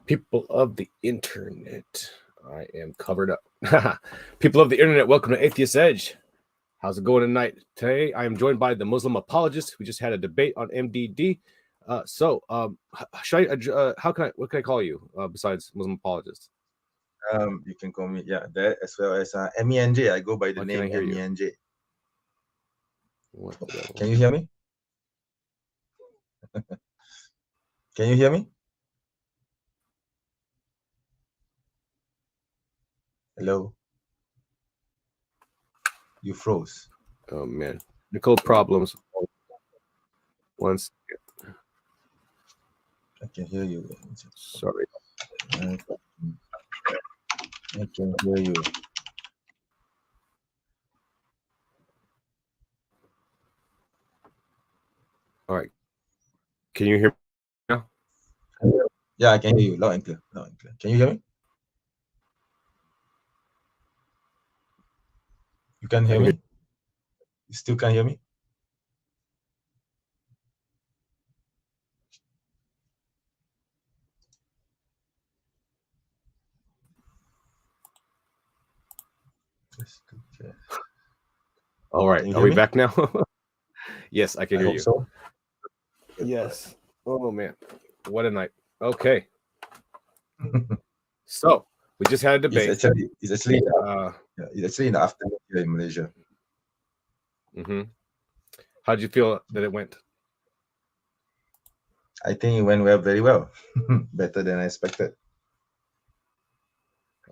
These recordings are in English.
People of the internet, I am covered up. People of the internet, welcome to Atheist Edge. How's it going tonight? Today, I am joined by the Muslim Apologist. We just had a debate on MDD. What can I call you besides Muslim Apologist? You can call me, that as well as MENJ. I go by the name MENJ. Can you hear me? Can you hear me? Hello? You froze. Oh, man. Technical problems. Once. I can hear you. Sorry. I can hear you. All right. Can you hear me now? Yeah, I can hear you loud and clear. Can you hear me? You can hear me? You still can't hear me? All right. Are we back now? Yes, I can hear you. So. Yes. Oh, man. What a night. Okay. So we just had a debate. It's actually in the afternoon here in Malaysia. Mm-hmm. How did you feel that it went? I think it went very well. Better than I expected.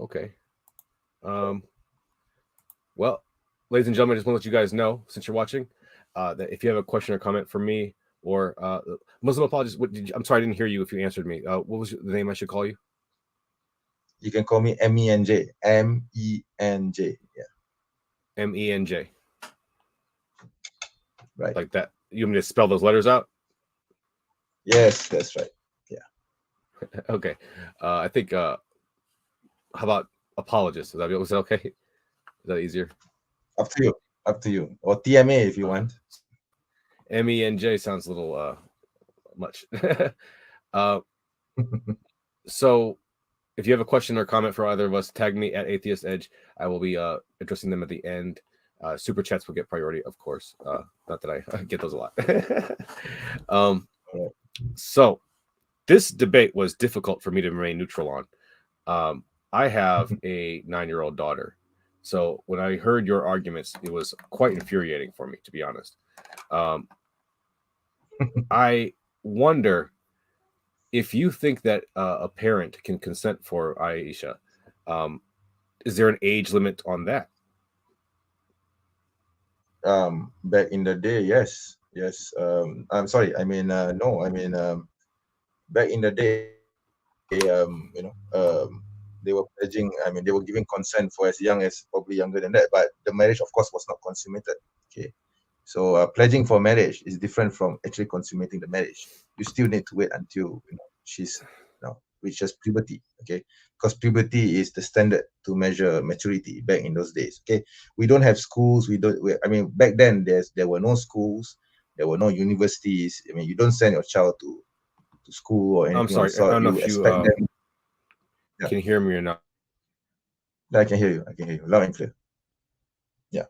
Okay. Well, ladies and gentlemen, I just want to let you guys know, since you're watching, that if you have a question or comment for me or Muslim Apologist, I'm sorry, I didn't hear you if you answered me. What was the name I should call you? You can call me MENJ. MENJ. Yeah. MENJ. Right. Like that. You want me to spell those letters out? Yes, that's right. Yeah. Okay. I think, how about Apologist? Was that okay? Is that easier? Up to you. Or TMA if you want. MENJ sounds a little much. So if you have a question or comment for either of us, tag me at Atheist Edge. I will be addressing them at the end. Super chats will get priority, of course. Not that I get those a lot. So this debate was difficult for me to remain neutral on. I have a 9-year-old daughter. So when I heard your arguments, it was quite infuriating for me, to be honest. I wonder if you think that a parent can consent for Aisha. Is there an age limit on that? Back in the day, yes. I'm sorry. I mean, no. I mean, back in the day, they were pledging. I mean, they were giving consent for as young as probably younger than that. But the marriage, of course, was not consummated. Okay. So pledging for marriage is different from actually consummating the marriage. You still need to wait until she's reaches puberty. Okay, because puberty is the standard to measure maturity back in those days. Okay, we don't have schools. I mean, back then there were no schools, there were no universities. I mean, you don't send your child to school or anything. I'm sorry. So I don't know you if you expect them. Can you hear me or not? I can hear you. Loud and clear. Yeah.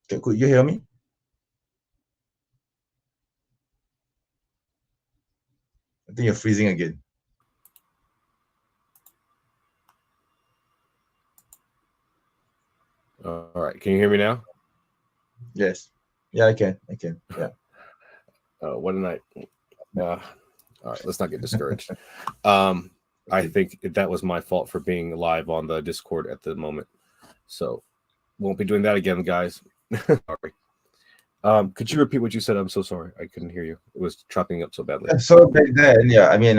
Okay, could you hear me? I think you're freezing again. All right. Can you hear me now? Yes. Yeah, I can. Yeah. What a night. All right. Let's not get discouraged. I think that was my fault for being live on the Discord at the moment. So won't be doing that again, guys. Sorry. Could you repeat what you said? I'm so sorry. I couldn't hear you. It was chopping up so badly. So back then, I mean,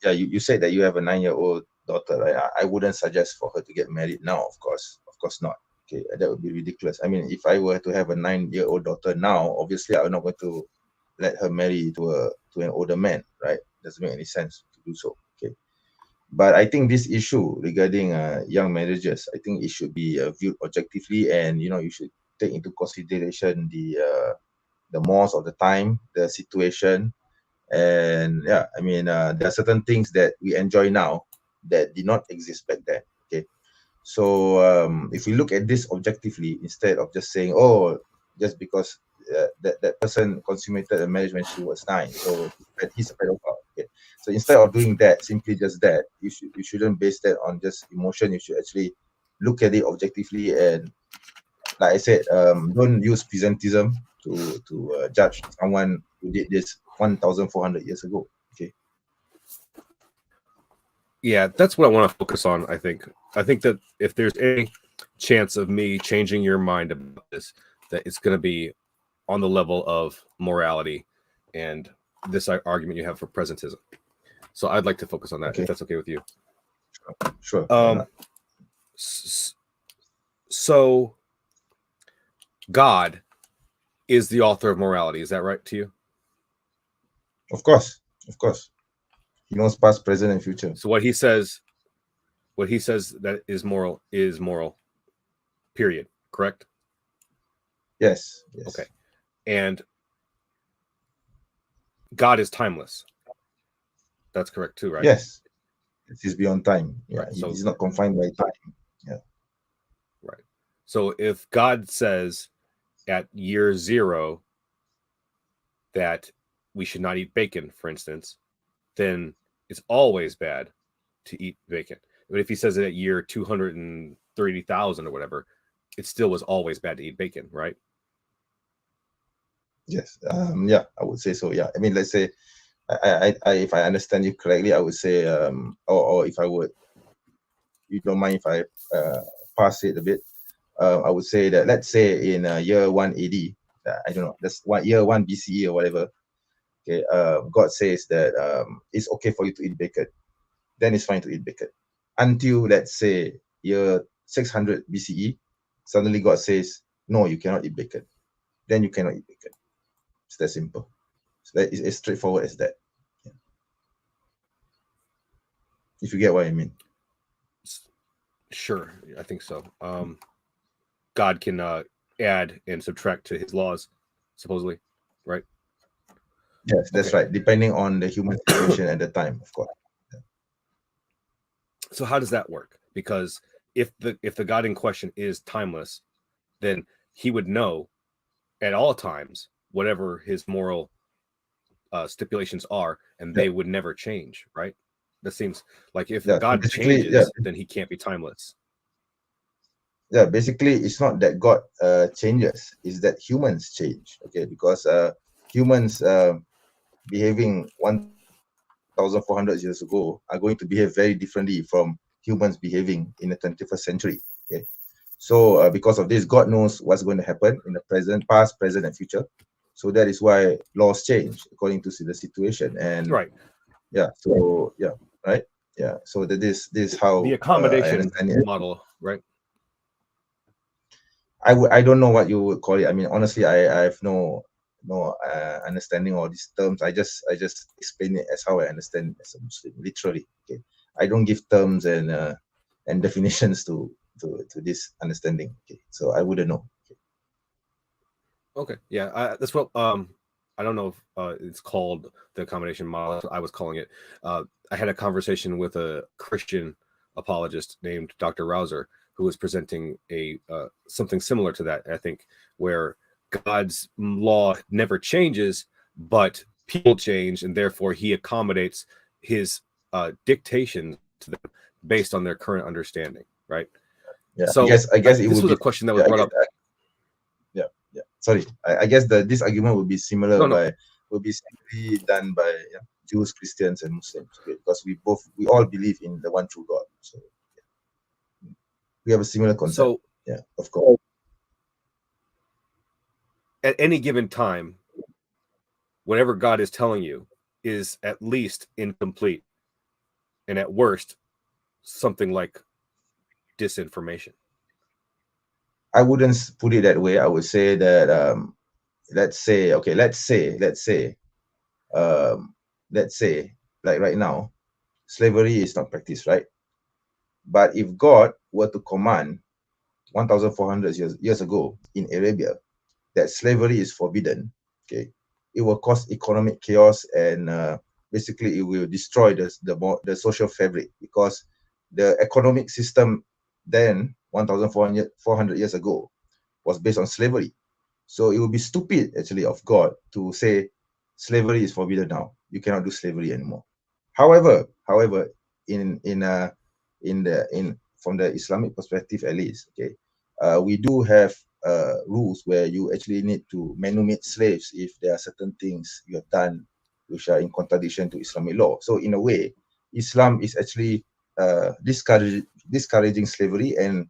you said that you have a 9-year-old daughter, right? I wouldn't suggest for her to get married now, of course not. Okay, that would be ridiculous. I mean, if I were to have a 9-year-old daughter now, obviously I'm not going to let her marry to an older man, right? Doesn't make any sense to do so. Okay, but I think this issue regarding young marriages, I think it should be viewed objectively, and you should take into consideration the mores of the time, the situation, And yeah, I mean, there are certain things that we enjoy now that did not exist back then. Okay, so if we look at this objectively, instead of just saying, oh, just because that person consummated a marriage when she was 9, so he's a pedophile. Okay, so instead of doing that, simply just that, you shouldn't base that on just emotion. You should actually look at it objectively, and like I said, don't use presentism to judge someone who did this 1,400 years ago. Okay. Yeah, that's what I want to focus on. I think that if there's any chance of me changing your mind about this, that it's going to be on the level of morality and this argument you have for presentism. So I'd like to focus on that, Okay. if that's okay with you. Sure. So God is the author of morality. Is that right to you? Of course. He knows past, present, and future. So what he says that is moral. Period. Correct? Yes. Okay. And God is timeless. That's correct too, right? Yes. He's beyond time. Yeah. Right. So he's not confined by time. Yeah. Right. So if God says at year 0 that we should not eat bacon, for instance, then it's always bad to eat bacon. But if he says it at year 230,000 or whatever, it still was always bad to eat bacon, right? Yes. Yeah, I would say so. Yeah. I mean, let's say, I if I understand you correctly, I would say, or if I would, you don't mind if I pass it a bit. I would say that, let's say in year 1 AD, I don't know, that's year 1 BCE or whatever. Okay, God says that it's okay for you to eat bacon. Then it's fine to eat bacon. Until, let's say, year 600 BCE, suddenly God says, no, you cannot eat bacon. Then you cannot eat bacon. It's that simple. So that is as straightforward as that. Yeah. If you get what I mean. Sure, I think so. God can add and subtract to his laws, supposedly, right? Yes, that's right. Depending on the human situation at the time, of course. Yeah. So how does that work? Because if the God in question is timeless, then he would know at all times whatever his moral stipulations are, and they would never change, right? That seems like if God changes, then he can't be timeless. Yeah, basically, it's not that God changes; it's that humans change. Okay, because humans behaving 1,400 years ago are going to behave very differently from humans behaving in the 21st century. Okay, so because of this, God knows what's going to happen in the present, past, present, and future. So that is why laws change according to the situation. And right. Yeah. So yeah. Right. Yeah. So that this is how the accommodation model, right? I don't know what you would call it. I mean, honestly, I have no understanding of these terms. I just explain it as how I understand as a Muslim, literally. Okay, I don't give terms and definitions to this understanding. Okay, so I wouldn't know. Okay, yeah, that's what I don't know if it's called the accommodation model. That's what I was calling it. I had a conversation with a Christian apologist named Dr. Rouser, who was presenting a something similar to that, I think, where God's law never changes, but people change, and therefore he accommodates his dictation to them based on their current understanding, right? Yeah. So I guess it this would was be a question that was brought up. Yeah. Sorry. I guess this argument would be similar will be simply done by Jews, Christians, and Muslims, okay? Because we all believe in the one true God. So we have a similar concept. So yeah, of course. At any given time, whatever God is telling you is at least incomplete, and at worst, something like disinformation. I wouldn't put it that way. I would say that let's say, like right now, slavery is not practiced, right? But if God were to command 1,400 years ago in Arabia that slavery is forbidden, okay, it will cause economic chaos, and basically it will destroy the social fabric, because the economic system then 1,400 years ago was based on slavery. So it would be stupid actually of God to say slavery is forbidden now. You cannot do slavery anymore. However, in from the Islamic perspective at least, okay, we do have rules where you actually need to manumit slaves if there are certain things you have done which are in contradiction to Islamic law. So in a way, Islam is actually discouraging slavery and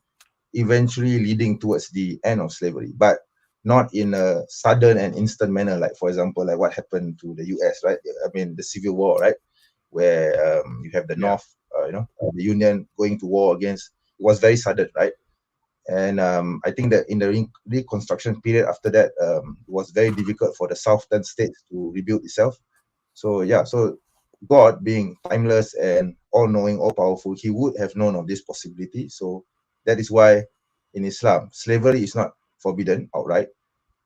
eventually leading towards the end of slavery, but not in a sudden and instant manner, like for example, like what happened to the US, right? I mean, the Civil War, right? Where you have the North, the Union going to war against. It was very sudden, right? And I think that in the reconstruction period after that, it was very difficult for the southern states to rebuild itself. So yeah, so God being timeless and all-knowing, all-powerful, he would have known of this possibility. So that is why in Islam, slavery is not forbidden outright,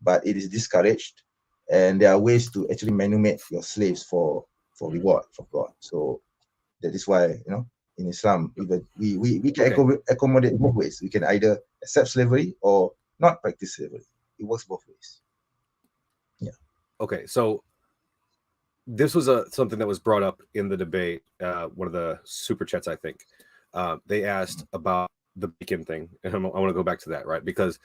but it is discouraged. And there are ways to actually manumit your slaves for reward from God. So that is why, in Islam, even we can accommodate both ways. We can either accept slavery or not practice slavery. It works both ways. Yeah. Okay, so this was something that was brought up in the debate. One of the super chats, I think, they asked about the bacon thing, and I want to go back to that, right? Because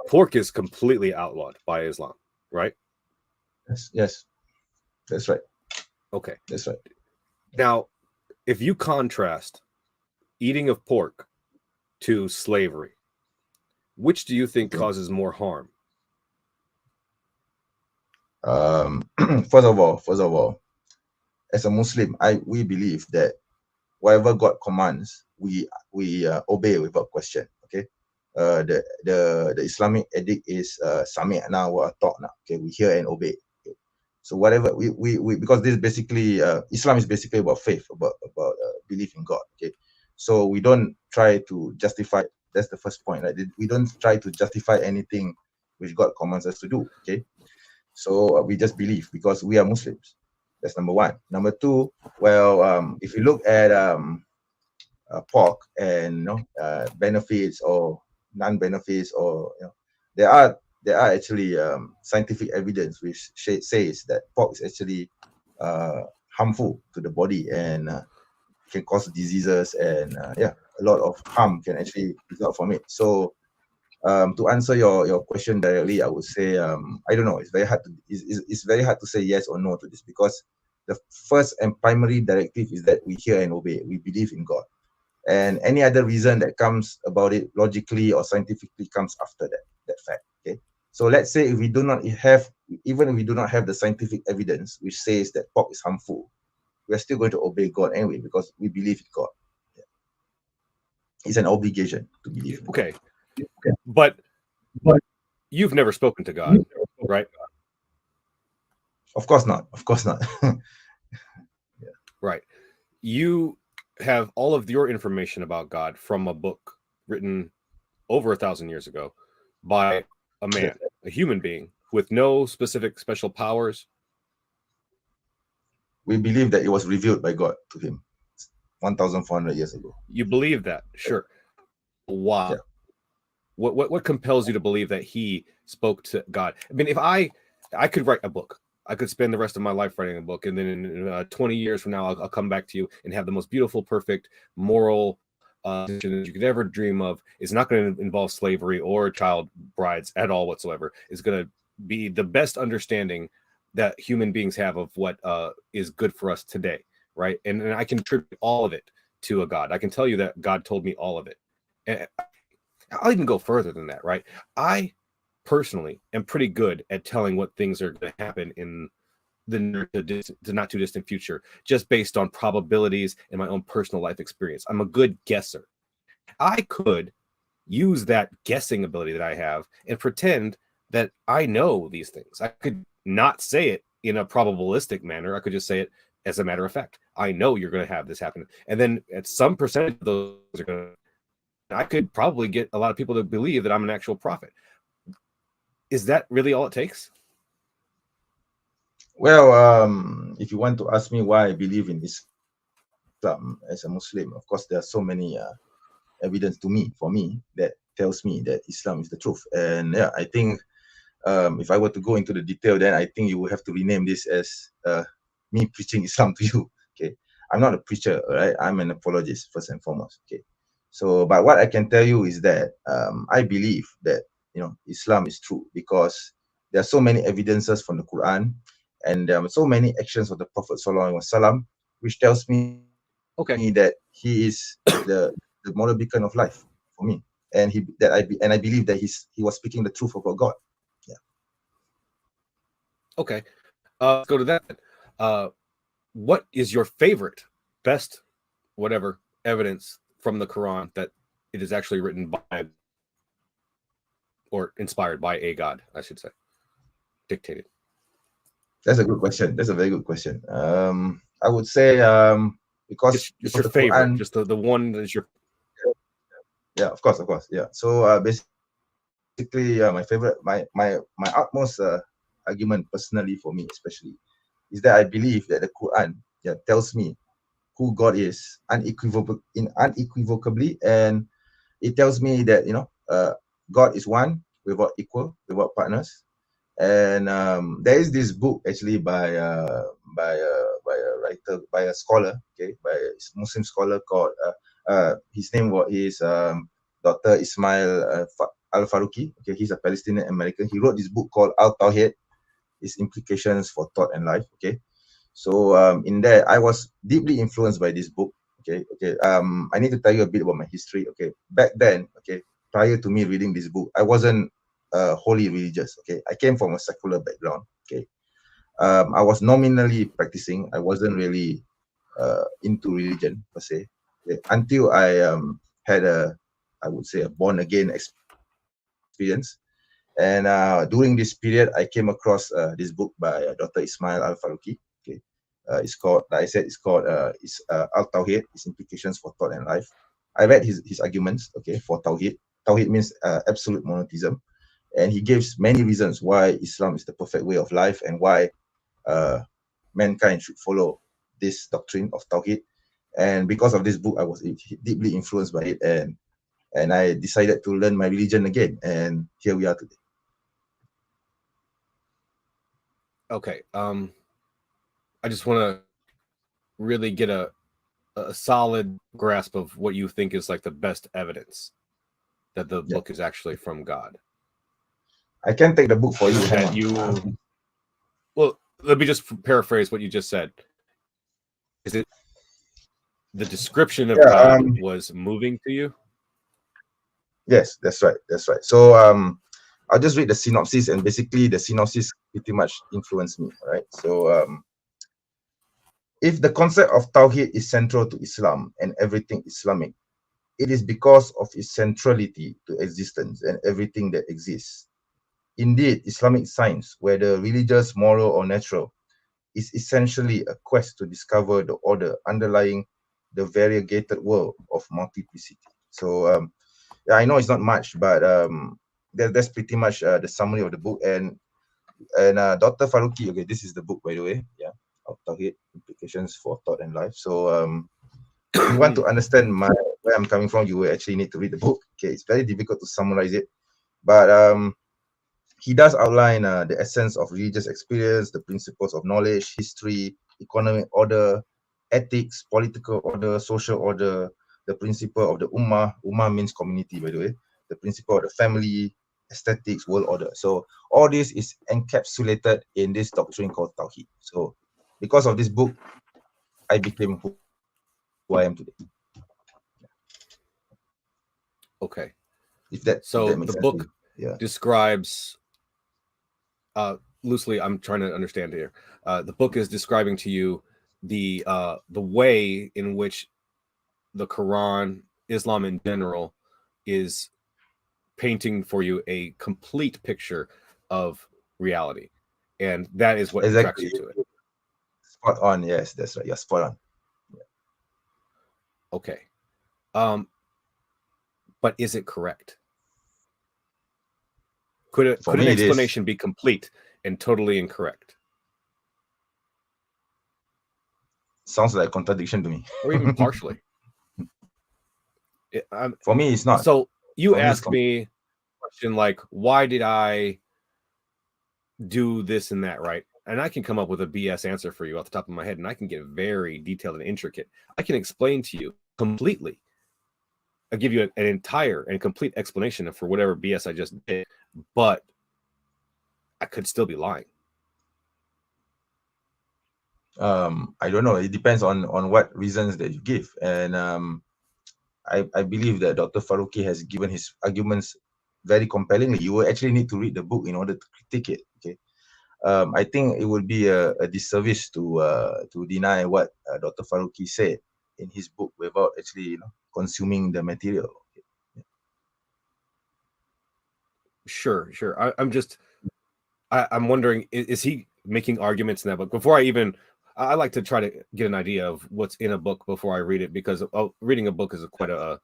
pork is completely outlawed by Islam, right? Yes, that's right. Okay, that's right. Now, if you contrast eating of pork to slavery, which do you think causes more harm? First of all, as a Muslim, we believe that whatever God commands, we obey without question. Okay, the Islamic edict is sami'na wa ata'na. Okay, we hear and obey. Okay? So whatever we because this is basically Islam is basically about faith, about belief in God. Okay, so we don't try to justify. That's the first point, right? We don't try to justify anything which God commands us to do. Okay, so we just believe because we are Muslims. That's number one. Number two, well, if you look at pork and benefits or non-benefits, or there are actually scientific evidence which says that pork is actually harmful to the body and can cause diseases, and a lot of harm can actually result from it. So to answer your question directly, I would say I don't know. It's very hard to say yes or no to this, because the first and primary directive is that we hear and obey. We believe in God, and any other reason that comes about it logically or scientifically comes after that fact. Okay, so let's say if we do not have the scientific evidence which says that pork is harmful, we're still going to obey God anyway because we believe in God. Yeah. It's an obligation to believe in God. Okay. But you've never spoken to God, right? Of course not. Yeah. Right. You have all of your information about God from a book written over 1,000 years ago by a man, a human being with no specific special powers. We believe that it was revealed by God to him 1,400 years ago. You believe that? Sure. Why? Yeah. What compels you to believe that he spoke to God? I mean, if I could write a book, I could spend the rest of my life writing a book, and then in 20 years from now, I'll come back to you and have the most beautiful, perfect, moral that you could ever dream of. It's not going to involve slavery or child brides at all whatsoever. It's going to be the best understanding that human beings have of what is good for us today, right? And I can attribute all of it to a God. I can tell you that God told me all of it. And I'll even go further than that, right? I personally am pretty good at telling what things are going to happen in the not too distant future, just based on probabilities and my own personal life experience. I'm a good guesser. I could use that guessing ability that I have and pretend that I know these things. I could not say it in a probabilistic manner. I could just say it as a matter of fact. I know you're going to have this happen. And then at some percentage of those are going to, I could probably get a lot of people to believe that I'm an actual prophet. Is that really all it takes? Well, if you want to ask me why I believe in Islam as a Muslim, of course, there are so many evidence for me, that tells me that Islam is the truth. And yeah, I think if I were to go into the detail, then I think you will have to rename this as me preaching Islam to you. Okay, I'm not a preacher, right? I'm an apologist first and foremost. Okay, so but what I can tell you is that I believe that Islam is true because there are so many evidences from the Quran, and so many actions of the Prophet Sallallahu Alaihi Wasallam, which tells me Okay. that he is the moral beacon of life for me, and I believe that he was speaking the truth about God. Yeah. Okay. Let's go to that. What is your favorite, best, whatever evidence from the Quran that it is actually written by or inspired by a God, I should say, dictated? That's a good question. That's a very good question. I would say because Just your the favorite, Quran. just the one that is your. Yeah, of course, yeah. So basically, my favorite, my utmost argument personally for me, especially, is that I believe that the Quran, tells me who God is unequivocably, and it tells me that God is one, without equal, without partners. And there is this book actually by a writer, by a scholar, okay, by a Muslim scholar called his name is Dr. Ismail Al-Faruqi. Okay, he's a Palestinian American. He wrote this book called Al-Tawhid: Its Implications for Thought and Life. Okay, so in there I was deeply influenced by this book. Okay. I need to tell you a bit about my history. Okay, back then, okay, prior to me reading this book, I wasn't wholly religious. Okay, I came from a secular background. Okay, I was nominally practicing. I wasn't really into religion per se. Okay, until I had I would say, a born again experience. And during this period, I came across this book by Dr. Ismail Al-Faruqi. Okay, it's called, like I said, it's Al-Tawhid: Its Implications for Thought and Life. I read his arguments. Okay, for Tawhid. Tawhid means absolute monotheism, and he gives many reasons why Islam is the perfect way of life and why uh, mankind should follow this doctrine of Tawhid. And because of this book, I was deeply influenced by it, and I decided to learn my religion again. And here we are today. Okay. I just want to really get a solid grasp of what you think is like the best evidence that the book is actually from God. I can take the book for you. That you. Well, let me just paraphrase what you just said. Is it the description of God was moving to you? Yes, that's right. That's right. So I'll just read the synopsis, and basically the synopsis pretty much influenced me. Right. So if the concept of Tawhid is central to Islam and everything Islamic, it is because of its centrality to existence and everything that exists. Indeed, Islamic science, whether religious, moral, or natural, is essentially a quest to discover the order underlying the variegated world of multiplicity. So yeah, I know it's not much, but that's pretty much the summary of the book. And Dr. Faruqi, okay, this is the book, by the way. Yeah, of Tawhid: Implications for Thought and Life. So if you want to understand where I'm coming from, you will actually need to read the book. Okay, it's very difficult to summarize it, but he does outline the essence of religious experience, the principles of knowledge, history, economic order, ethics, political order, social order, the principle of the ummah. Ummah means community, by the way. The principle of the family, aesthetics, world order. So all this is encapsulated in this doctrine called Tawhid. So because of this book, I became who I am today. Okay. If that makes the sense. book Yeah. describes loosely, I'm trying to understand here. The book is describing to you the way in which the Quran, Islam in general, is painting for you a complete picture of reality, and that is what attracts you to it. Spot on. Yes, that's right. You're spot on. Yeah. Okay. But is it correct? Could an explanation be complete and totally incorrect? sounds like a contradiction to me. or even partially. For me, it's not. So you For me, ask me a question like, why did I do this and that, right? And I can come up with a BS answer for you off the top of my head, and I can get very detailed and intricate. I can explain to you completely. I'll give you an entire and complete explanation for whatever BS I just did, but I could still be lying. I don't know. It depends on what reasons that you give, and I believe that Dr. Faruqi has given his arguments very compellingly. You will actually need to read the book in order to critique it. Okay. I think it would be a disservice to deny what Dr. Faruqi said in his book without actually consuming the material. Okay. Yeah. Sure. I'm wondering, is he making arguments in that book? Before I like to try to get an idea of what's in a book before I read it, because reading a book is quite a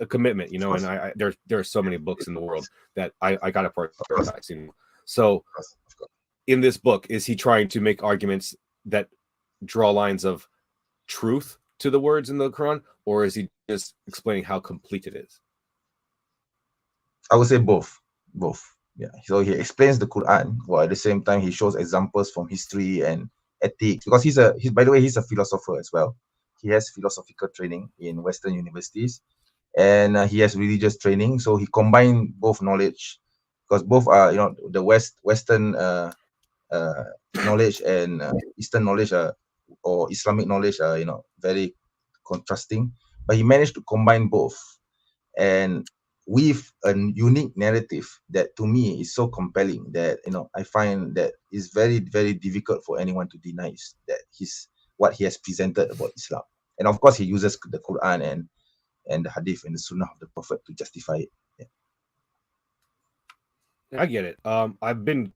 commitment, and there are so many books in the world that I got to prioritize. So in this book, is he trying to make arguments that draw lines of truth to the words in the Quran, or is he just explaining how complete it is? I would say both. Yeah. So he explains the Quran, while at the same time he shows examples from history and ethics, because he's by the way, he's a philosopher as well. He has philosophical training in Western universities, and he has religious training. So he combined both knowledge, because both are the Western knowledge and Eastern knowledge or Islamic knowledge are very contrasting, but he managed to combine both and with a unique narrative that to me is so compelling that I find that it's very, very difficult for anyone to deny that what he has presented about Islam. And of course he uses the Quran and the Hadith and the Sunnah of the Prophet to justify it. I get it. I've been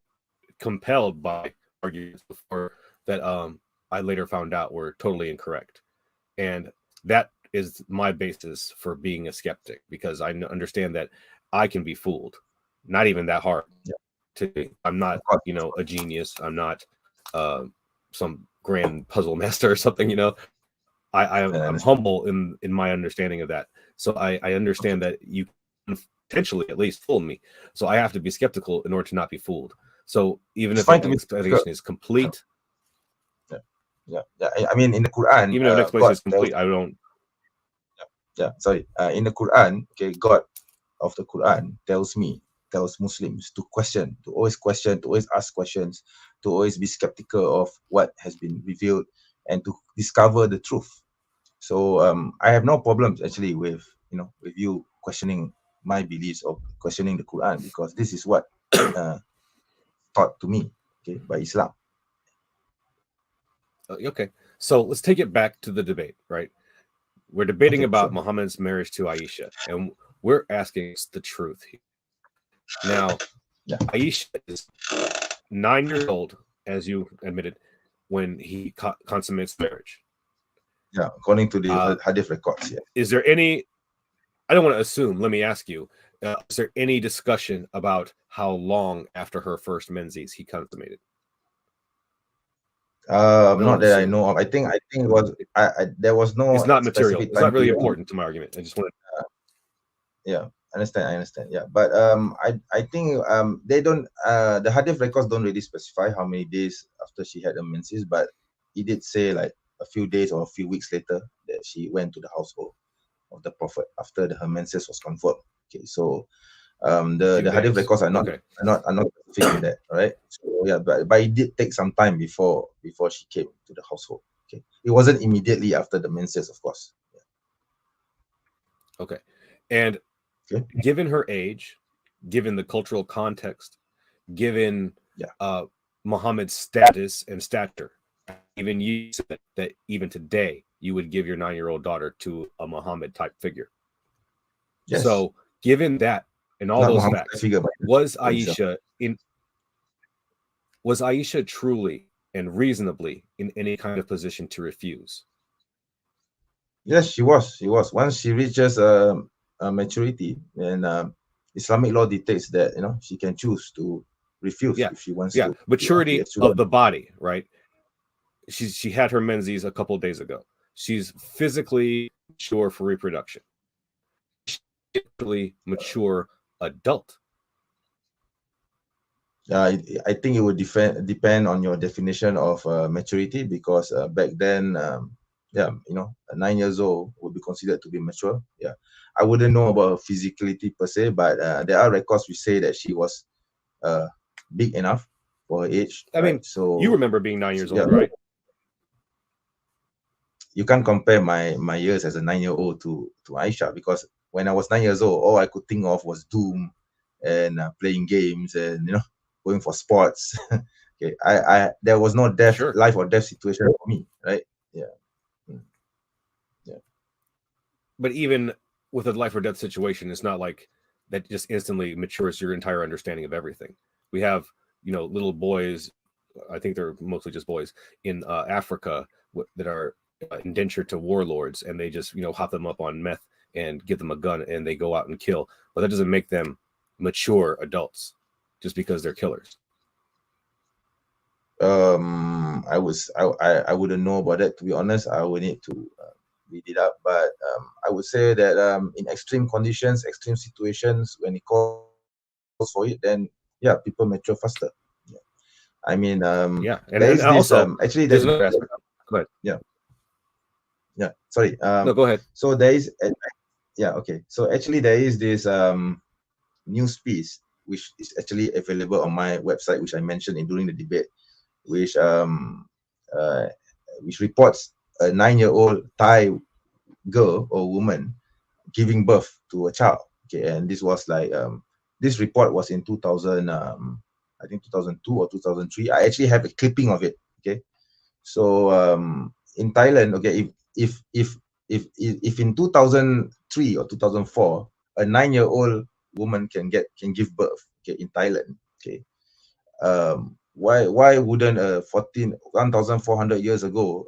compelled by arguments before that I later found out were totally incorrect, and that is my basis for being a skeptic, because I understand that I can be fooled. Not even that hard. Yeah. I'm not, a genius. I'm not some grand puzzle master or something. I'm humble in my understanding of that. So I understand that you can potentially at least fool me. So I have to be skeptical in order to not be fooled. So even if the explanation is complete, yeah. I mean, in the Quran, even if an explanation is complete, I don't. In the Quran, okay, God of the Quran tells Muslims to always ask questions, to always be skeptical of what has been revealed, and to discover the truth. So I have no problems actually with you questioning my beliefs or questioning the Quran, because this is what taught to me, okay, by Islam. Okay, so let's take it back to the debate, right? We're debating about Muhammad's marriage to Aisha, and we're asking the truth here. Now, Aisha is 9 years old, as you admitted, when he consummates marriage. Yeah, according to the Hadith records. Yeah. Is there any? I don't want to assume. Let me ask you: is there any discussion about how long after her first menses he consummated? Not that I know of. I think it was. There was no. It's not material. It's not really important to my argument. I just want to. Yeah, I understand. Yeah, but I think they don't. The Hadith records don't really specify how many days after she had her menses, but he did say like a few days or a few weeks later that she went to the household of the Prophet after her menses was confirmed. Okay, so the Hadith records are not specific in that, right? So yeah, but it did take some time before she came to the household. Okay, it wasn't immediately after the menses, of course. Yeah. Okay, and given her age, given the cultural context, given Muhammad's status and stature, even you said that even today you would give your 9-year-old daughter to a Muhammad type figure. Yes. So given that and all those facts, was Aisha truly and reasonably in any kind of position to refuse? Yes, she was. Once she reaches maturity, and Islamic law dictates that she can choose to refuse if she wants to. Maturity of the body, right? she had her menses a couple of days ago. She's physically mature for reproduction. She's physically mature adult. I think it would depend on your definition of maturity, because back then, yeah, 9 years old would be considered to be mature. Yeah, I wouldn't know about her physicality per se, but there are records which say that she was big enough for her age. I mean, so you remember being 9 years yeah, old, right? You can't compare my years as a 9-year-old to Aisha, because when I was 9 years old, all I could think of was Doom and playing games and going for sports. Okay, I there was no Sure. life or death situation for me, right? Yeah. Yeah. But even with a life or death situation, it's not like that just instantly matures your entire understanding of everything. We have, little boys, I think they're mostly just boys in Africa that are indentured to warlords, and they just, hop them up on meth and give them a gun and they go out and kill. But that doesn't make them mature adults just because they're killers. I wouldn't know about that, to be honest. I would need to read it up, but I would say that in extreme conditions, extreme situations, when it calls for it, then yeah, people mature faster. Yeah. I mean, Yeah, and, there is and this also actually there's there's another aspect. Go ahead. Yeah, sorry. No, go ahead. So there is yeah, okay. So actually there is this news piece which is actually available on my website, which I mentioned during the debate, which reports a 9-year-old Thai girl or woman giving birth to a child. Okay, and this was like this report was in 2000, I think 2002 or 2003. I actually have a clipping of it. Okay, so in Thailand, okay, if in 2003 or 2004 a 9-year-old woman can give birth, okay, in Thailand, okay, why wouldn't a 1,400 years ago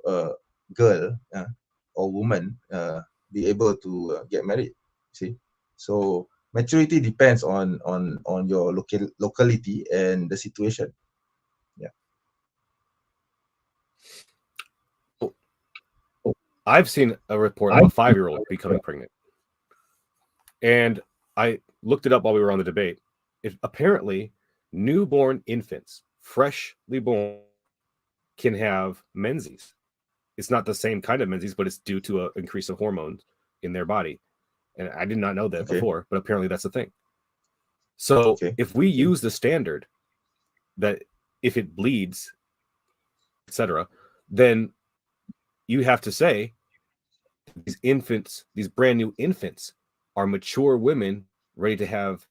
girl or woman be able to get married? See, so maturity depends on your locality and the situation. Yeah. I've seen a report of a 5-year-old becoming pregnant, and I looked it up while we were on the debate. Apparently, newborn infants, freshly born, can have menses. It's not the same kind of menses, but it's due to an increase of hormones in their body. And I did not know that before, but apparently that's the thing. So if we use the standard that if it bleeds, etc., then you have to say these infants, these brand new infants, are mature women ready to have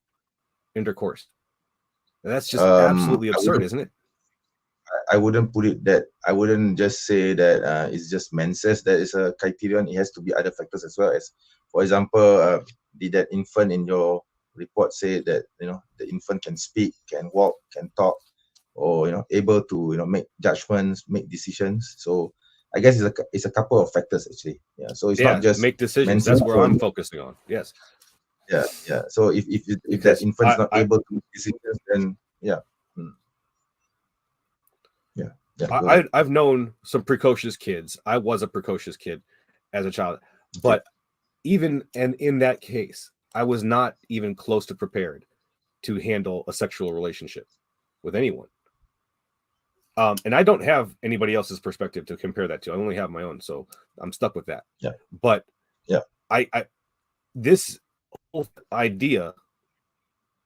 intercourse. That's just absolutely absurd, isn't it? I wouldn't put it that. I wouldn't just say that it's just menses that is a criterion. It has to be other factors as well. As, for example, did that infant in your report say that the infant can speak, can walk, can talk, or able to make judgments, make decisions? So I guess it's a couple of factors actually. Yeah. So it's not just make decisions. That's where I'm focusing on. Yes. Yeah. So if that infant's not able to make decisions, then yeah. Yeah. I've known some precocious kids. I was a precocious kid as a child, but even and in that case, I was not even close to prepared to handle a sexual relationship with anyone. And I don't have anybody else's perspective to compare that to. I only have my own, so I'm stuck with that. Yeah. But yeah, this whole idea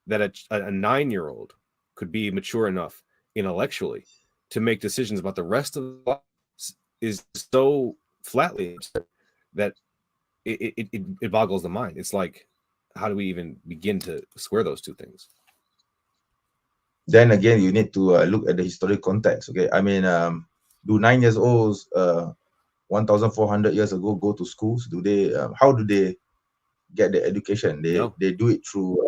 that a 9-year-old could be mature enough intellectually to make decisions about the rest of the life is so flatly absurd that it boggles the mind. It's like, how do we even begin to square those two things? Then again, you need to look at the historic context. Okay, I mean, do 9-year-olds 1,400 years ago go to schools? Do they? How do they get their education? They do it through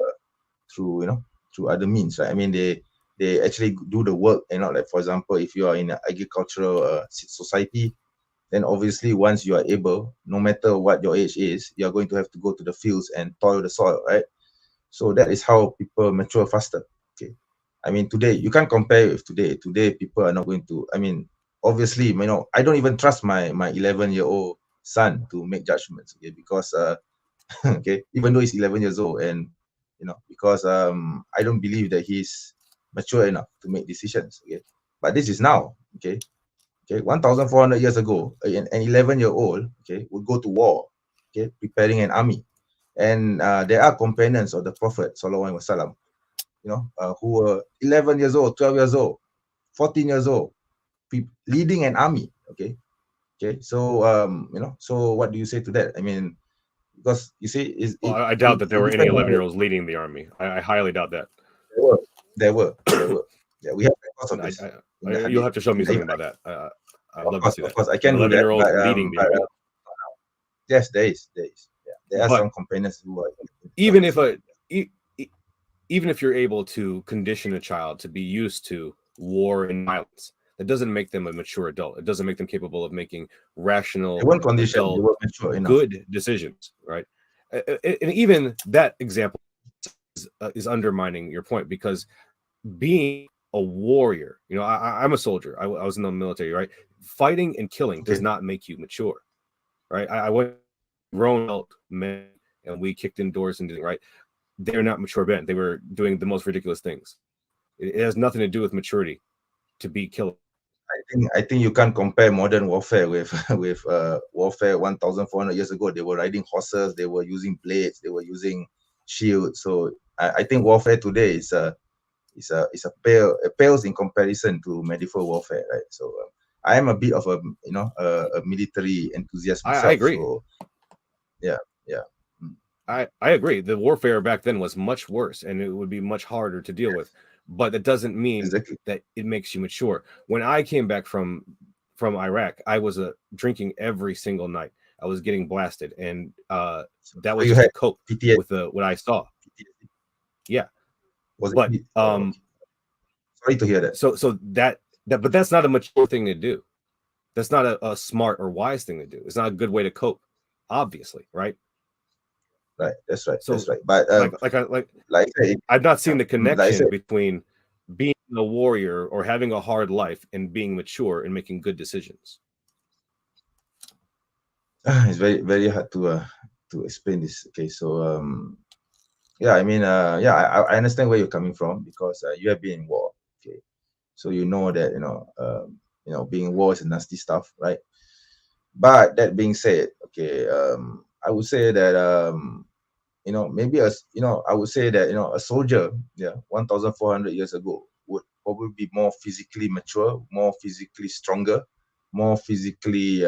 other means, right? I mean, they actually do the work. Like for example, if you are in an agricultural society, then obviously once you are able, no matter what your age is, you are going to have to go to the fields and toil the soil, right? So that is how people mature faster. Okay, I mean, today you can't compare with today. Today people are not going to. I mean, obviously, I don't even trust my 11-year-old son to make judgments, okay, because okay, even though he's 11 years old, and because I don't believe that he's mature enough to make decisions, okay. But this is now, okay. 1,400 years ago, an 11-year-old, okay, would go to war, okay, preparing an army, and there are companions of the Prophet Sallallahu Alaihi Wasallam, who were 11 years old, 12 years old, 14 years old, leading an army, okay. So so what do you say to that? I mean, because you see, I doubt that there were any 11-year-olds leading the army. I highly doubt that. There were. Yeah, we have records of this. You'll have to show me something about that. I'd love to see that. Of course, I can do that. 11-year-olds leading the army. Yes, there is. Yeah, there are some companions who are. Even if you're able to condition a child to be used to war and violence, that doesn't make them a mature adult. It doesn't make them capable of making rational, good decisions, right? And even that example is undermining your point, because being a warrior, I'm a soldier. I was in the military, right? Fighting and killing does not make you mature, right? I went grown out men, and we kicked in doors and did, right? They're not mature men. They were doing the most ridiculous things. It has nothing to do with maturity to be killed. I think you can't compare modern warfare with warfare 1,400 years ago. They were riding horses, they were using blades, they were using shields. So I think warfare today is pales in comparison to medieval warfare, right? So I am a bit of a military enthusiast myself. I agree. So, yeah. I agree. The warfare back then was much worse, and it would be much harder to deal with. But that doesn't mean that it makes you mature. When I came back from Iraq, I was drinking every single night. I was getting blasted, and that was just to cope with what I saw. Yeah, sorry to hear that. So but that's not a mature thing to do. That's not a smart or wise thing to do. It's not a good way to cope, obviously, right? Right, that's right. So, that's right. But I've not seen the connection between being a warrior or having a hard life and being mature and making good decisions. It's very, very hard to explain this. Okay, so yeah, I mean, I understand where you're coming from, because you have been in war. Okay, so you know that being in war is nasty stuff, right? But that being said, okay, I would say that maybe I would say that a soldier, 1,400 years ago, would probably be more physically mature, more physically stronger, more physically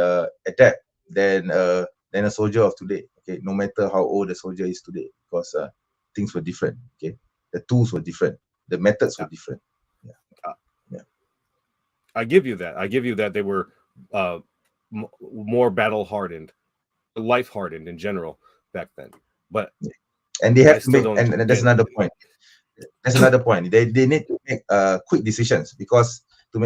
adept than a soldier of today. Okay, no matter how old the soldier is today, because things were different. Okay, the tools were different, the methods were different. Yeah. I give you that they were more battle hardened, life hardened in general back then. But and they have to make, and that's another point. That's another point. They need to make quick decisions, because to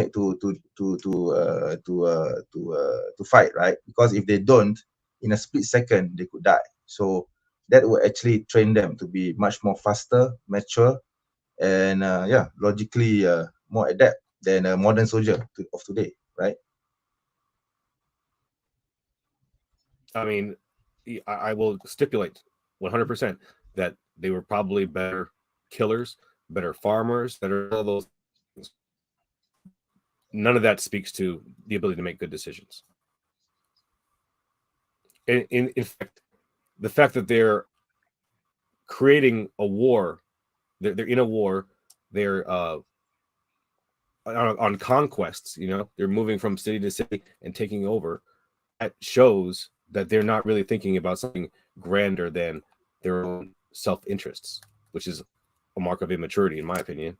fight, right? Because if they don't, in a split second they could die. So that will actually train them to be much more faster, mature, and logically more adept than a modern soldier of today, right? I mean, I will stipulate 100% that they were probably better killers, better farmers, better all those things. None of that speaks to the ability to make good decisions. In fact, the fact that they're creating a war, they're in a war, they're on conquests, they're moving from city to city and taking over. That shows that they're not really thinking about something grander than their own self-interests, which is a mark of immaturity, in my opinion.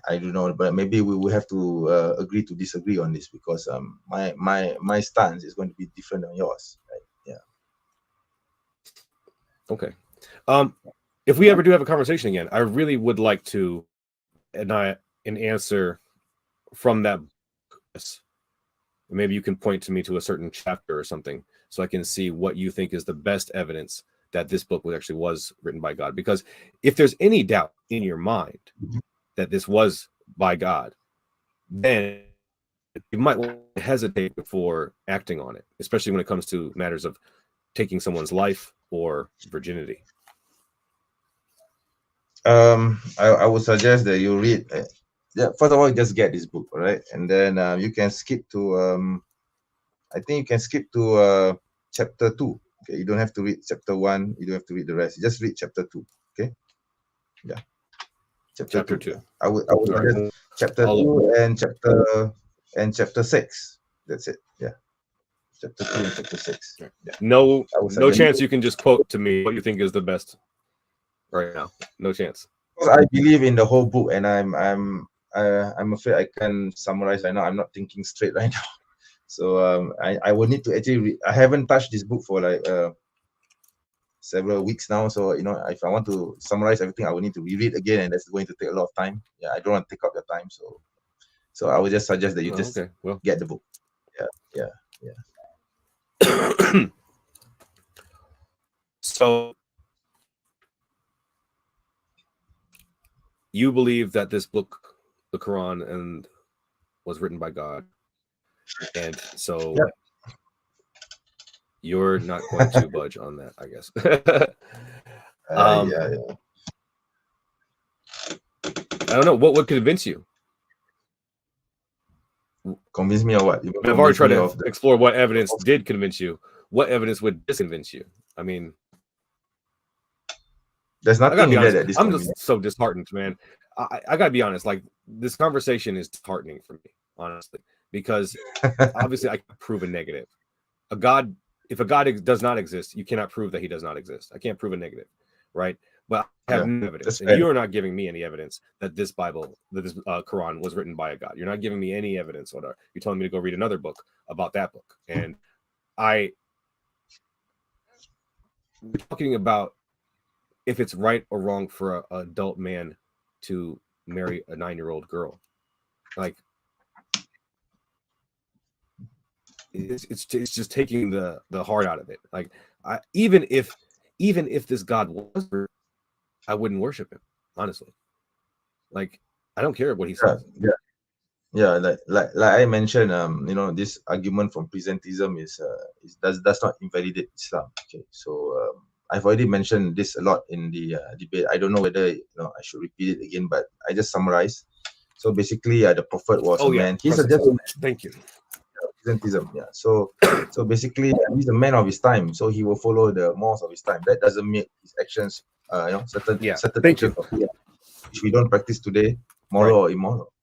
I don't know, but maybe we will have to agree to disagree on this, because my stance is going to be different than yours, right? Yeah. Okay. If we ever do have a conversation again, I really would like to an answer from that. Maybe you can point to me to a certain chapter or something, so I can see what you think is the best evidence that this book actually was written by God. Because if there's any doubt in your mind that this was by God, then you might hesitate before acting on it, especially when it comes to matters of taking someone's life or virginity. I would suggest that you read. First of all, just get this book, all right, and then you can skip to. I think you can skip to chapter 2. Okay, you don't have to read chapter 1. You don't have to read the rest. You just read chapter 2. Okay, yeah, chapter 2. 2. I would suggest chapter 2 and chapter 6. That's it. Yeah, chapter 2 and chapter 6. Yeah. No chance you can just quote to me what you think is the best right now. No chance. I believe in the whole book, and I'm afraid I can't summarize right now. I'm not thinking straight right now. So I will need to actually I haven't touched this book for like several weeks now. So if I want to summarize everything, I will need to reread again, and that's going to take a lot of time. Yeah, I don't want to take up your time. So I would just suggest that you just get the book. Yeah. So you believe that this book, the Quran, and was written by God, and so you're not going to budge on that, I guess. Yeah. I don't know what would convince you. Convince me of what? I've already tried to explore what evidence did convince you. What evidence would disconvince you? I mean, there's nothing in there that I'm just so disheartened, man. I gotta be honest. Like, this conversation is disheartening for me, honestly, because obviously I can prove a negative. If a God does not exist, you cannot prove that he does not exist. I can't prove a negative, right? But I have no evidence, and you are not giving me any evidence that this Bible, that this Quran was written by a God. You're not giving me any evidence. You're telling me to go read another book about that book, and we're talking about if it's right or wrong for an adult man to marry a 9-year-old girl. Like, it's just taking the heart out of it. Like, even if this God was, I wouldn't worship him, honestly. Like, I don't care what he says. Yeah. Like I mentioned, this argument from presentism does not invalidate Islam. Okay, so I've already mentioned this a lot in the debate. I don't know whether I should repeat it again, but I just summarize. So basically, the Prophet was a man. He's a gentleman. Thank you. Presentism, yeah. So basically, he's a man of his time. So he will follow the morals of his time. That doesn't make his actions, certain actions which we don't practice today, moral or immoral.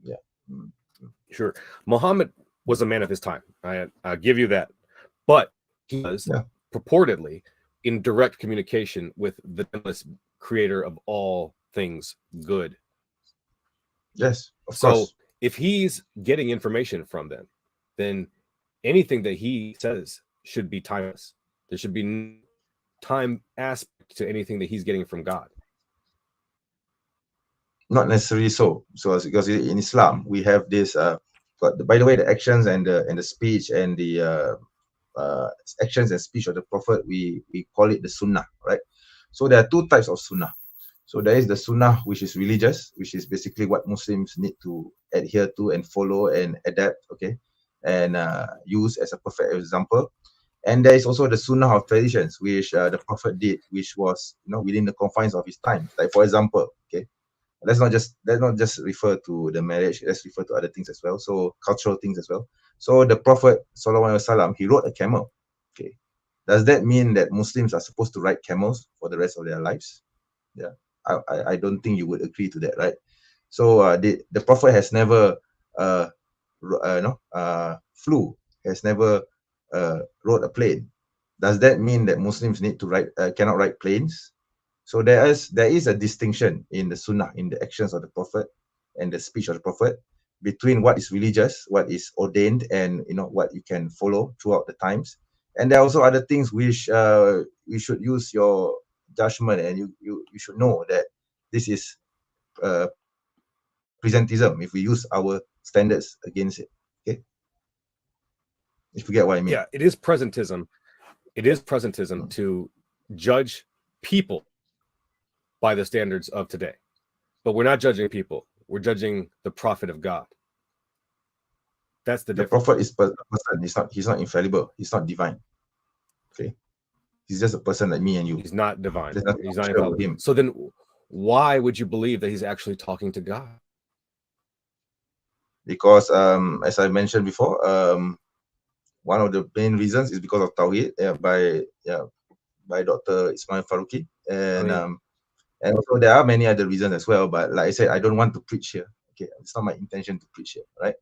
Yeah. Sure. Muhammad was a man of his time. I give you that, but he was purportedly in direct communication with the creator of all things good. Yes, of course. If he's getting information from them, then anything that he says should be timeless. There should be no time aspect to anything that he's getting from God. Not necessarily so. Because in Islam we have this. By the way, the actions and the speech and the actions and speech of the Prophet, we call it the Sunnah, right? So there are two types of Sunnah. So there is the Sunnah which is religious, which is basically what Muslims need to adhere to and follow and adapt, okay, and use as a perfect example. And there is also the Sunnah of traditions, which the Prophet did, which was within the confines of his time. Like, for example, okay, let's not just refer to the marriage. Let's refer to other things as well. So cultural things as well. So the Prophet Sallallahu Alaihi Wasallam, he rode a camel. Okay, does that mean that Muslims are supposed to ride camels for the rest of their lives? Yeah, I don't think you would agree to that, right? So the Prophet has never flew, has never rode a plane. Does that mean that Muslims need to cannot ride planes? So there is a distinction in the Sunnah, in the actions of the Prophet and the speech of the Prophet, between what is religious, what is ordained, and what you can follow throughout the times. And there are also other things which you should use your judgment, and you should know that this is presentism if we use our standards against it. Okay, if you get what I mean. Yeah, it is presentism. It is presentism to judge people by the standards of today, but we're not judging people. We're judging the Prophet of God. That's the The difference. prophet is a person. He's not infallible. He's not divine. Okay, he's just a person like me and you. He's not divine. There's nothing He's not special with infallible. him. So then, why would you believe that he's actually talking to God? Because as I mentioned before, one of the main reasons is because of Tawhid by Dr. Ismail Faruqi, and and also there are many other reasons as well. But like I said, I don't want to preach here. Okay, it's not my intention to preach here, right?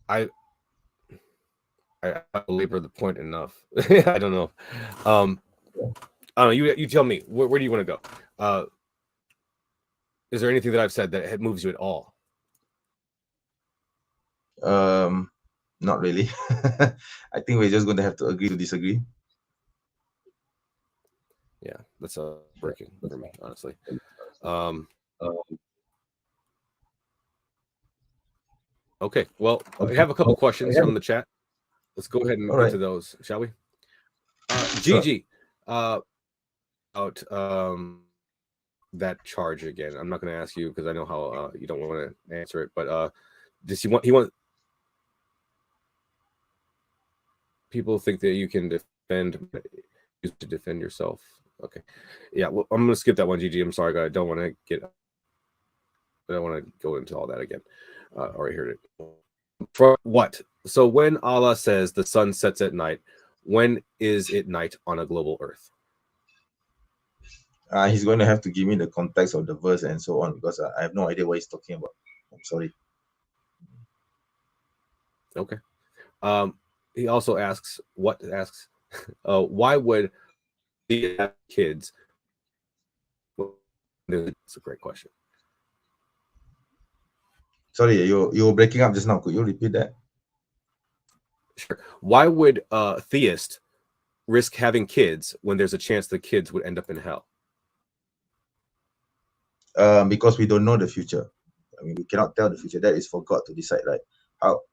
I belabor the point enough. I don't know. I don't know. You tell me. Where do you want to go? Is there anything that I've said that moves you at all? Not really. I think we're just going to have to agree to disagree. Yeah, that's breaking for me, honestly. Okay, well, I have a couple questions from the chat. Let's go ahead and get to those, shall we? Gigi, about that charge again. I'm not going to ask you because I know how you don't want to answer it, but does he want people think that you can defend yourself? Okay, yeah. Well, I'm going to skip that one, Gigi. I'm sorry, guys. I don't want to go into all that again. Already heard it. For what? So when Allah says the sun sets at night, when is it night on a global Earth? He's going to have to give me the context of the verse and so on, because I have no idea what he's talking about. I'm sorry. Okay. He also asks, why would he have kids? It's a great question. Sorry, you were breaking up just now. Could you repeat that? Sure. Why would a theist risk having kids when there's a chance the kids would end up in hell? Because we don't know the future. I mean, we cannot tell the future. That is for God to decide, right?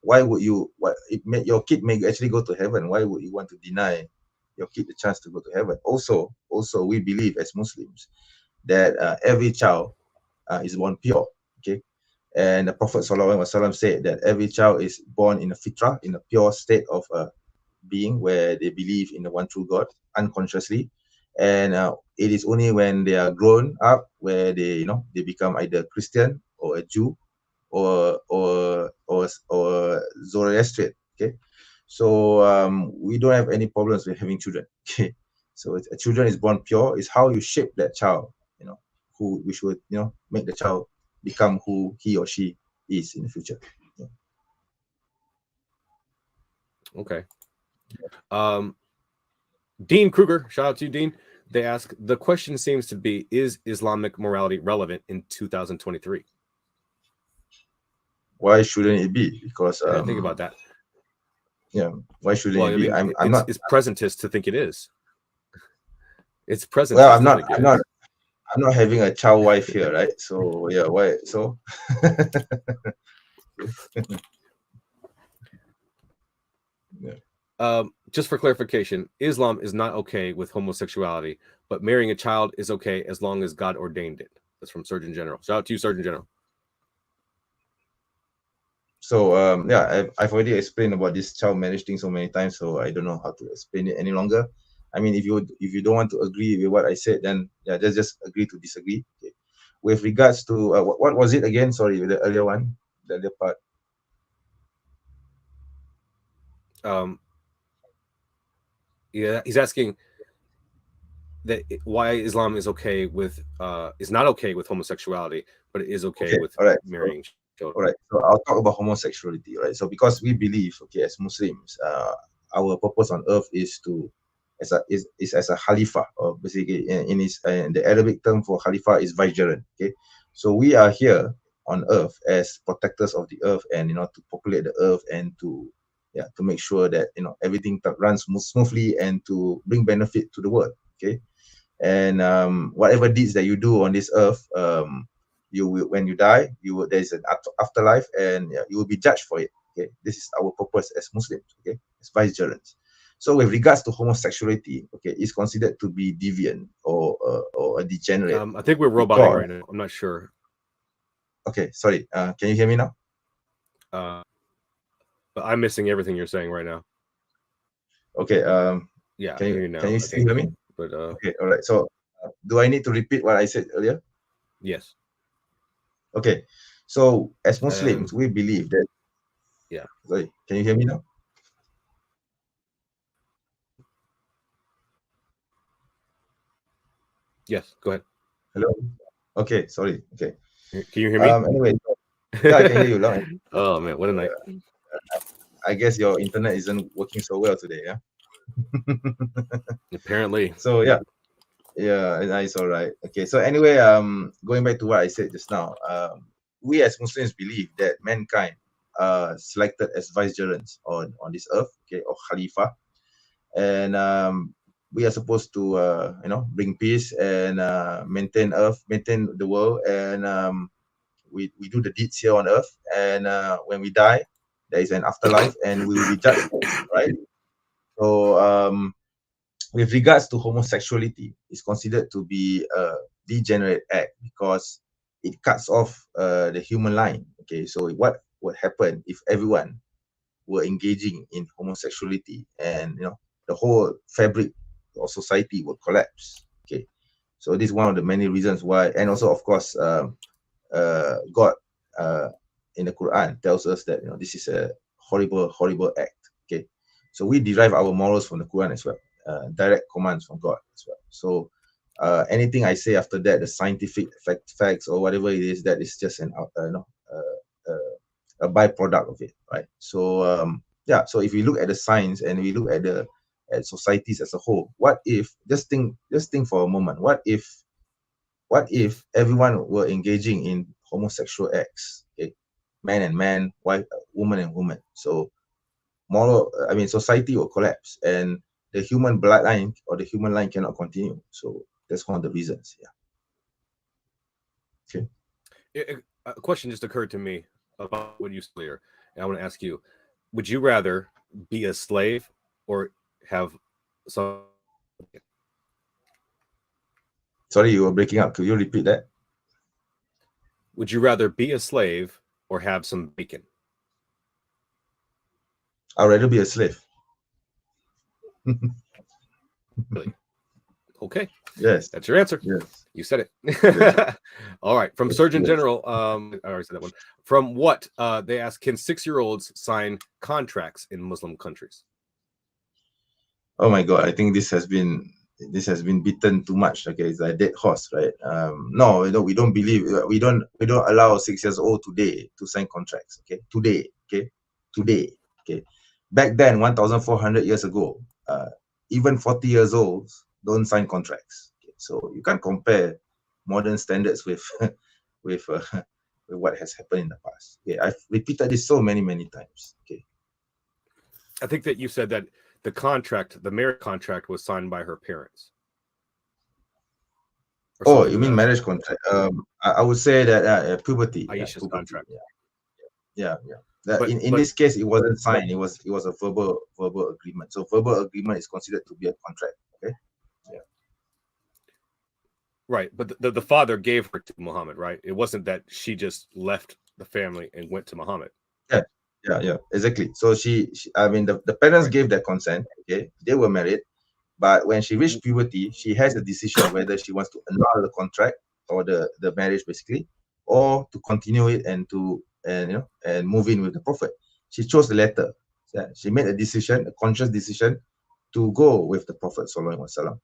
Why would you? Your kid may actually go to heaven. Why would you want to deny your kid the chance to go to heaven? Also, we believe as Muslims that every child is born pure. Okay, and the Prophet ﷺ said that every child is born in a fitrah, in a pure state of being, where they believe in the one true God unconsciously, and it is only when they are grown up where they become either Christian or a Jew or Zoroastrian. Okay, so we don't have any problems with having children. Okay, so a children is born pure. Is how you shape that child, which would make the child become who he or she is in the future. Yeah. Okay. Dean Kruger, shout out to you, Dean. They ask, the question seems to be, is Islamic morality relevant in 2023? Why shouldn't it be? Because think about that. Yeah, why shouldn't it be? I'm not. It's presentist to think it is. It's presentist. Well, I'm not having a child wife here, right? So yeah, why? So. Yeah. Just for clarification, Islam is not okay with homosexuality, but marrying a child is okay as long as God ordained it. That's from Surgeon General. Shout out to you, Surgeon General. So yeah, I've already explained about this child marriage thing so many times, so I don't know how to explain it any longer. I mean, if you don't want to agree with what I said, then yeah, just agree to disagree. Okay. With regards to what was it again? Sorry, the earlier one, the earlier part. Yeah, he's asking that why Islam is okay with is not okay with homosexuality, but it is okay with marrying children. All right, so I'll talk about homosexuality, right? So because we believe, okay, as Muslims, our purpose on earth is to as a Khalifa, or basically in the Arabic term for Khalifa is vicegerent. Okay, so we are here on earth as protectors of the earth, and to populate the earth and to make sure that everything runs smoothly and to bring benefit to the world. Okay, and whatever deeds that you do on this earth, you will, when you die, there's an afterlife, and you will be judged for it. Okay, this is our purpose as Muslims. Okay, as vicegerents. So with regards to homosexuality, okay, it's considered to be deviant or a degenerate. I think we're roboting right now. I'm not sure. Okay, sorry. Can you hear me now? But I'm missing everything you're saying right now. Okay. Yeah, Can I you hear you now, can you still hear me? But Okay. All right. So, do I need to repeat what I said earlier? yes. Okay. So, as Muslims, we believe that. Yeah. Sorry. Can you hear me now? Yes. Go ahead. Hello. Okay. Sorry. Okay. Can you hear me? Anyway, yeah, I can hear you loud. Oh man, what a night! I guess your internet isn't working so well today, yeah. Apparently. So yeah, it's all right. Okay. So anyway, going back to what I said just now, we as Muslims believe that mankind selected as vicegerents on this earth, okay, or Khalifa, and we are supposed to bring peace and maintain the world, and we do the deeds here on earth, and when we die, there is an afterlife, and we will be judged, right? So with regards to homosexuality, it's considered to be a degenerate act because it cuts off the human line. Okay, so what would happen if everyone were engaging in homosexuality, and the whole fabric of society would collapse? Okay, so this is one of the many reasons why, and also of course, God in the Quran tells us that this is a horrible act. Okay, so we derive our morals from the Quran as well. Direct commands from God as well. So anything I say after that, the scientific facts or whatever it is, that is just a byproduct of it, right? So so if we look at the science and we look at societies as a whole, what if, just think for a moment, what if everyone were engaging in homosexual acts, okay? Man and man, woman and woman. So society will collapse, and the human bloodline or the human line cannot continue. So that's one of the reasons. Yeah. Okay. A question just occurred to me about what you said earlier, and I want to ask you: would you rather be a slave or have some? Sorry, you were breaking up. Could you repeat that? Would you rather be a slave or have some bacon? I'd rather be a slave. Really? Okay. Yes. That's your answer. Yes. You said it. Yes. All right. From Surgeon General, I already said that one. From what they asked, can 6-year-olds sign contracts in Muslim countries? Oh my God! I think this has been beaten too much. Okay, it's a dead horse, right? No, we don't believe. We don't allow 6 years old today to sign contracts. Okay, today. Okay. Back then, 1,400 years ago, even 40 years old don't sign contracts. Okay? So you can't compare modern standards with with what has happened in the past. Okay, I've repeated this so many times. Okay, I think that you said that the marriage contract, was signed by her parents. Oh, you mean marriage contract? I would say that puberty. Aisha's puberty. contract. Yeah. In this case, it wasn't signed. It was a verbal agreement. So verbal agreement is considered to be a contract. Okay. Yeah. Right, but the father gave her to Muhammad, right? It wasn't that she just left the family and went to Muhammad. Yeah, exactly. So the parents gave their consent. Okay, they were married, but when she reached puberty, she has a decision whether she wants to annul the contract or the marriage, basically, or to continue it and move in with the Prophet. She chose the latter. Yeah, she made a conscious decision, to go with the Prophet Sallallahu Alaihi Wasallam.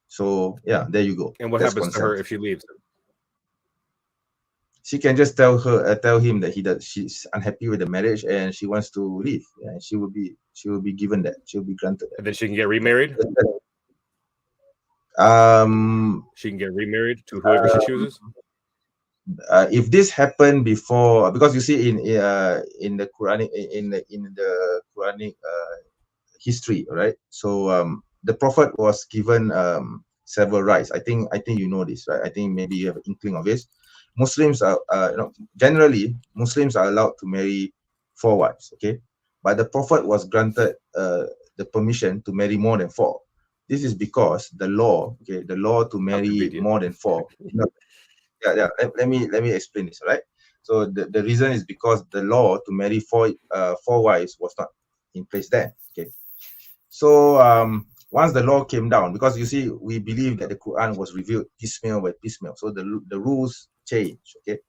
So yeah, there you go. And what happens to her if she leaves? She can just tell him that she's unhappy with the marriage and she wants to leave. Yeah, and she will be given that. She will be granted that. And then she can get remarried. She can get remarried to whoever she chooses. If this happened before, because you see in the Quranic Quranic history, right? So the Prophet was given several rights. I think you know this, right? I think maybe you have an inkling of this. Muslims are generally Muslims are allowed to marry 4 wives, okay? But the Prophet was granted the permission to marry more than 4. This is because the law, okay, the law to marry more than 4. Let me explain this, all right? So the reason is because the law to marry 4 wives was not in place then. Okay. So once the law came down, because you see, we believe that the Quran was revealed piecemeal by piecemeal, so the rules changed. Okay.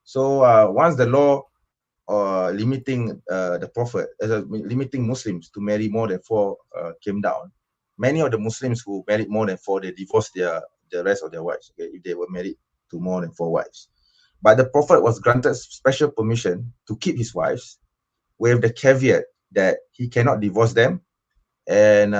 So once the law limiting the Prophet, limiting Muslims to marry more than 4 came down, many of the Muslims who married more than 4, they divorced the rest of their wives, okay, if they were married to more than 4 wives. But the Prophet was granted special permission to keep his wives, with the caveat that he cannot divorce them, and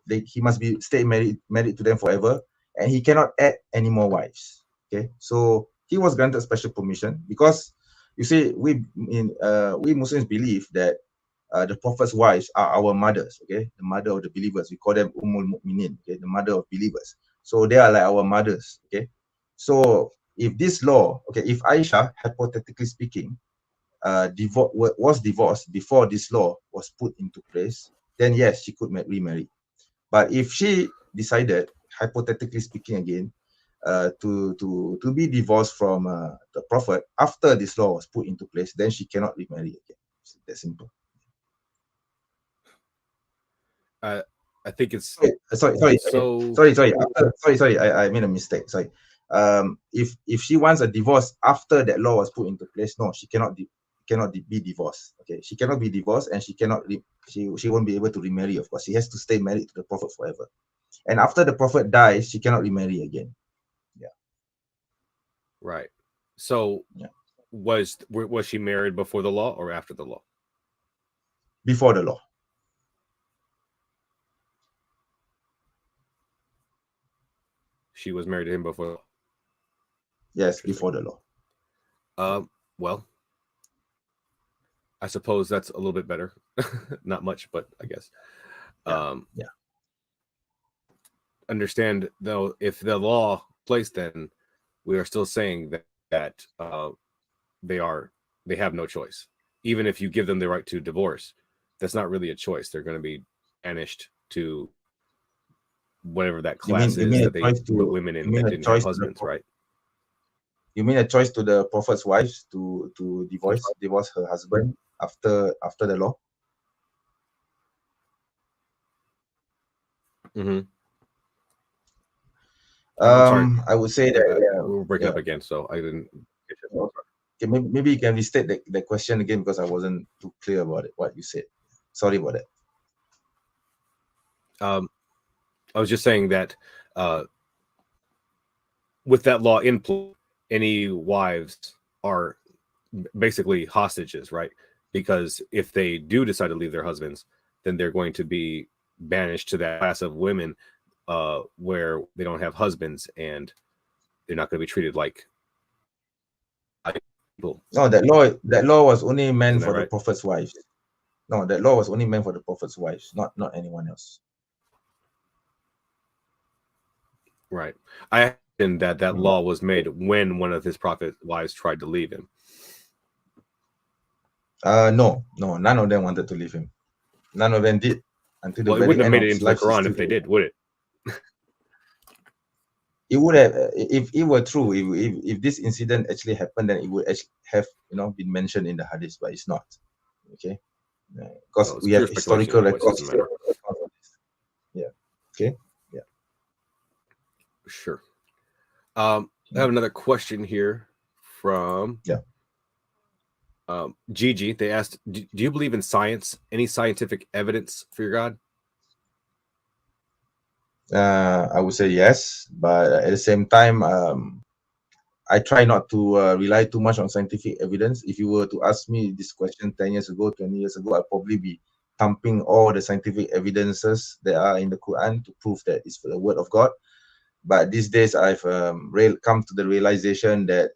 he must stay married to them forever, and he cannot add any more wives. Okay, so he was granted special permission because, you see, we Muslims believe that the Prophet's wives are our mothers. Okay, the mother of the believers. We call them Ummul Mu'minin. Okay, the mother of believers. So they are like our mothers. Okay, so if this law, okay, if Aisha, hypothetically speaking, was divorced before this law was put into place, then yes, she could remarry. But if she decided, hypothetically speaking again, to be divorced from the Prophet after this law was put into place, then she cannot remarry again. It's that simple. I think it's sorry. so Sorry. I made a mistake. Sorry. If she wants a divorce after that law was put into place, no, she cannot be divorced. Okay, she cannot be divorced, and she won't be able to remarry. Of course, she has to stay married to the Prophet forever. And after the Prophet dies, she cannot remarry again. Yeah. Right. So yeah. Was she married before the law or after the law? Before the law. She was married to him before the law. Yes, before the law. Well, I suppose that's a little bit better. Not much, but I guess. Yeah. Understand though, if the law placed, then we are still saying that they have no choice. Even if you give them the right to divorce, that's not really a choice. They're going to be banished to whatever that class is that they put women in that didn't have husbands, right? You mean a choice to the Prophet's wives to divorce her husband after the law? Mm-hmm. I would say that we were breaking up again, so I didn't. Okay, maybe you can restate the question again, because I wasn't too clear about it, what you said. Sorry about that. I was just saying that with that law in place, any wives are basically hostages, right? Because if they do decide to leave their husbands, then they're going to be banished to that class of women where they don't have husbands, and they're not going to be treated like people. No, that law was only meant for the Prophet's wives. No, that law was only meant for the Prophet's wives, not anyone else. Right. I imagine that law was made when one of his prophet wives tried to leave him. No, none of them wanted to leave him. None of them did. Until the it wouldn't have made it into the Quran if they did, would it? It would have, if it were true, if this incident actually happened, then it would actually have been mentioned in the hadith, but it's not. Okay, because we have historical records. Yeah. Okay. Yeah. Sure. I have another question here from Gigi. They asked, do you believe in science? Any scientific evidence for your God? I would say yes, but at the same time, I try not to rely too much on scientific evidence. If you were to ask me this question 10 years ago, 20 years ago, I'd probably be thumping all the scientific evidences that are in the Quran to prove that it's the word of God. But these days, I've come to the realization that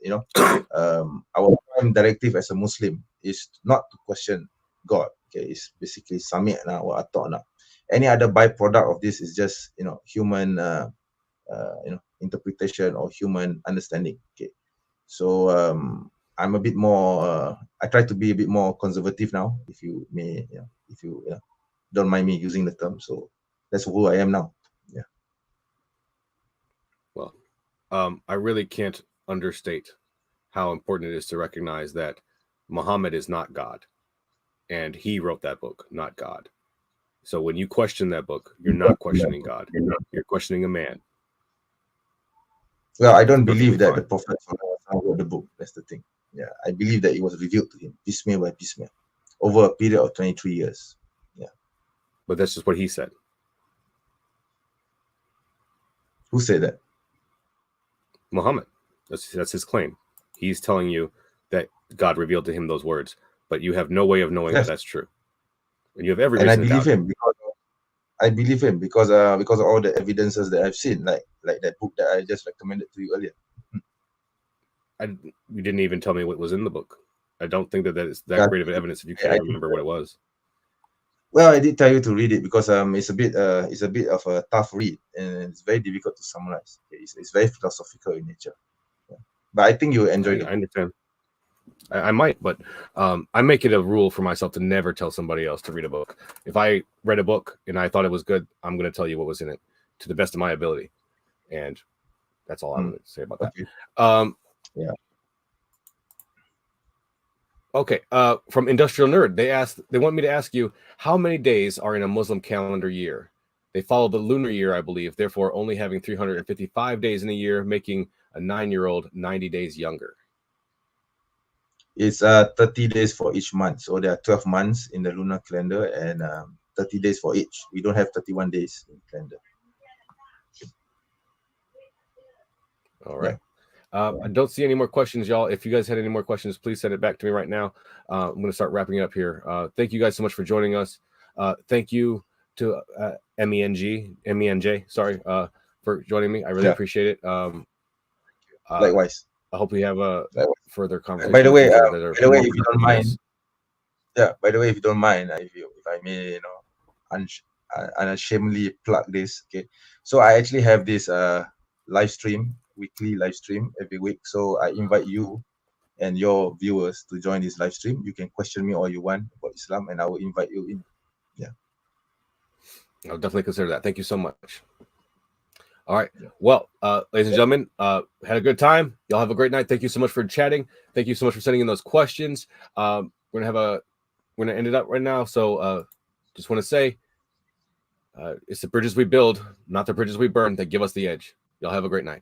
our prime directive as a Muslim is not to question God. Okay, it's basically sami'na wa ata'na. Any other byproduct of this is just human interpretation or human understanding. Okay, so I'm a bit more. I try to be a bit more conservative now, if you may. Don't mind me using the term. So that's who I am now. Yeah. Well, I really can't understate how important it is to recognize that Muhammad is not God, and he wrote that book, not God. So when you question that book, you're not questioning God. You're questioning a man. Well, I don't Perfectly believe that fine. the Prophet wrote the book. That's the thing. Yeah, I believe that it was revealed to him piecemeal by piecemeal over a period of 23 years. Yeah. But that's just what he said. Who said that? Muhammad. That's his claim. He's telling you that God revealed to him those words, but you have no way of knowing Yes. that that's true. And you have every And I reason to believe doubt it. him because of all the evidences that I've seen, like that book that I just recommended to you earlier. You didn't even tell me what was in the book. I don't think that is that Yeah, great of evidence if you can't remember what it was. Well, I did tell you to read it because it's a bit of a tough read and it's very difficult to summarize. It's very philosophical in nature. Yeah. But I think you will enjoy it. I understand. I might, but I make it a rule for myself to never tell somebody else to read a book. If I read a book and I thought it was good, I'm going to tell you what was in it to the best of my ability. And that's all I'm going to say about that. Yeah. Okay. From Industrial Nerd, they want me to ask you, how many days are in a Muslim calendar year? They follow the lunar year, I believe, therefore only having 355 days in a year, making a 9-year-old 90 days younger. It's 30 days for each month. So there are 12 months in the lunar calendar and 30 days for each. We don't have 31 days in the calendar. All right. I don't see any more questions, y'all. If you guys had any more questions, please send it back to me right now. I'm going to start wrapping it up here. Thank you guys so much for joining us. Thank you to MENJ, for joining me. I really appreciate it. Likewise. I hope we have a further conversation. By the way, if you don't mind, by the way, if you don't mind, if I may, unashamedly plug this. Okay, so I actually have this weekly live stream every week. So I invite you and your viewers to join this live stream. You can question me all you want about Islam, and I will invite you in. Yeah, I'll definitely consider that. Thank you so much. All right. Well, ladies and gentlemen, had a good time. Y'all have a great night. Thank you so much for chatting. Thank you so much for sending in those questions. We're gonna end it up right now. So just want to say it's the bridges we build, not the bridges we burn, that give us the edge. Y'all have a great night.